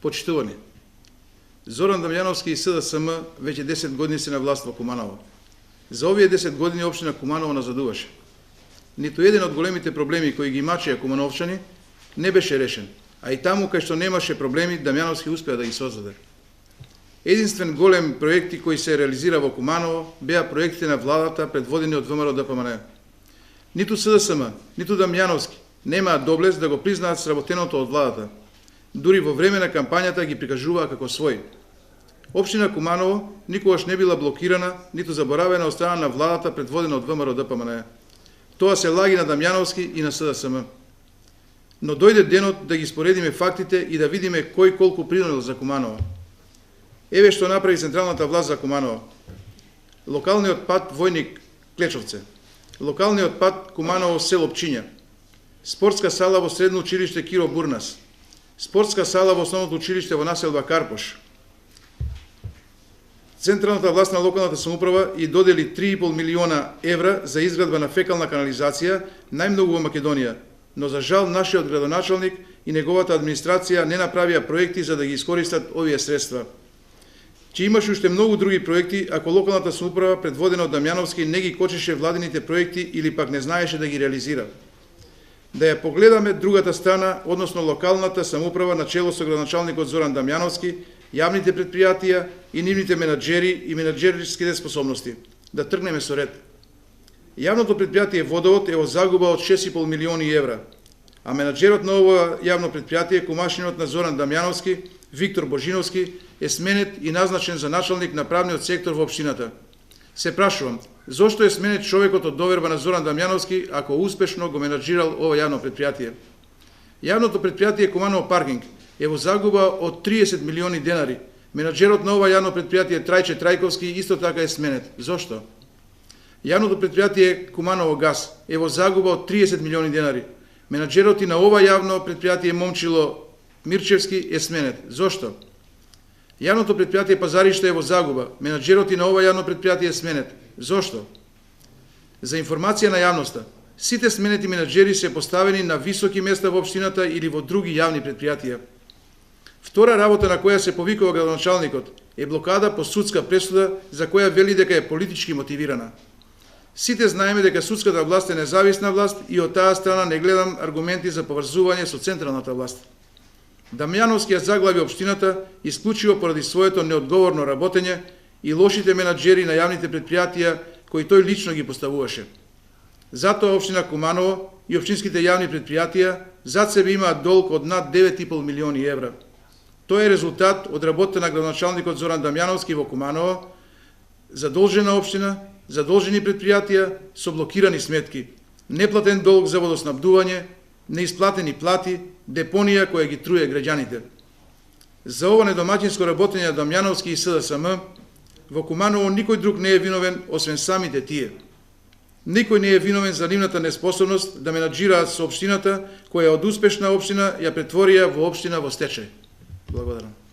Почитувани, Зоран Дамјановски и СДСМ веќе 10 години се на власт во Куманово. За овие 10 години општина Куманово назадуваше. Ниту еден од големите проблеми кои ги мачеа кумановчани не беше решен, а и таму кај што немаше проблеми, Дамјановски успеа да ги создаде. Единствен голем проекти кои се реализира во Куманово беа проектите на владата предводени од ВМРО ДПМН. Ниту СДСМ, ниту Дамјановски немаат доблест да го признаат сработеното од владата. Дури во време на кампањата ги прикажуваа како свој. Општина Куманово никогаш не била блокирана, ниту заборавена од страна на владата предводена од ВМРО ДПМН. Тоа се лаги на Дамјановски и на СДСМ. Но дојде денот да ги споредиме фактите и да видиме кој колку принудил за Куманово. Еве што направи централната власт за Куманово. Локалниот пат Војник Клечовце, локалниот пат Куманово село Пчиња, спортска сала во средно училиште Киро Бурнас, спортска сала во основното училиште во населба Карпош. Централната власт на локалната самоуправа и додели 3,5 милиона евра за изградба на фекална канализација, најмногу во Македонија, но за жал нашиот градоначалник и неговата администрација не направија проекти за да ги искористат овие средства. Че имаше уште многу други проекти, ако локалната самоуправа предводена од Дамјановски не ги кочеше владините проекти или пак не знаеше да ги реализира. Да ја погледаме другата страна, односно локалната самоуправа на чело со градоначалникот Зоран Дамјановски, јавните предпријатија и нивните менаџери и менаџерските способности. Да тргнеме со ред. Јавното предпријатие Водовод е во загуба од 6,5 милиони евра, а менаџерот на ова јавно предпријатие, кумашинот на Зоран Дамјановски, Виктор Божиновски, е сменет и назначен за началник на правниот сектор во општината. Се прашувам, зошто е сменет човекот од доверба на Зоран Дамјановски ако успешно го менаџирал ова јавно предпријатие? Јавното предпријатие Куманово паркинг е во загуба од 30 милиони денари. Менаџерот на ова јавно предпријатие Трајче Трајковски исто така е сменет. Зошто? Јавното предпријатие Куманово газ е во загуба од 30 милиони денари. Менаџерот и на ова јавно предпријатие Момчило Мирчевски е сменет. Зошто? Јавното предпријатие Пазариште е во загуба. Менаџерот и на ова јавно предпријатие е сменет. Зошто? За информација на јавноста, сите сменети менаџери се поставени на високи места во општината или во други јавни предпријатија. Втора работа на која се повикува градоначалникот е блокада по судска пресуда за која вели дека е политички мотивирана. Сите знаеме дека судската власт е независна власт и од таа страна не гледам аргументи за поврзување со централната власт. Дамјановски ја заглави општината исклучиво поради своето неодговорно работење и лошите менаџери на јавните предпријатија кои тој лично ги поставуваше. Затоа општина Куманово и општинските јавни предпријатија зад себе имаат долг од над 9,5 милиони евра. Тоа е резултат од работата на градоначалникот Зоран Дамјановски во Куманово, задолжена општина, задолжени предпријатија со блокирани сметки, неплатен долг за водоснабдување, неисплатени плати, депонија која ги труе граѓаните. За ова недомаќинско работење на Дамјановски и СДСМ во Куманово никој друг не е виновен освен самите тие. Никој не е виновен за нивната неспособност да менаџираат со општината која од успешна општина ја претворија во општина во стечај. Благодарам.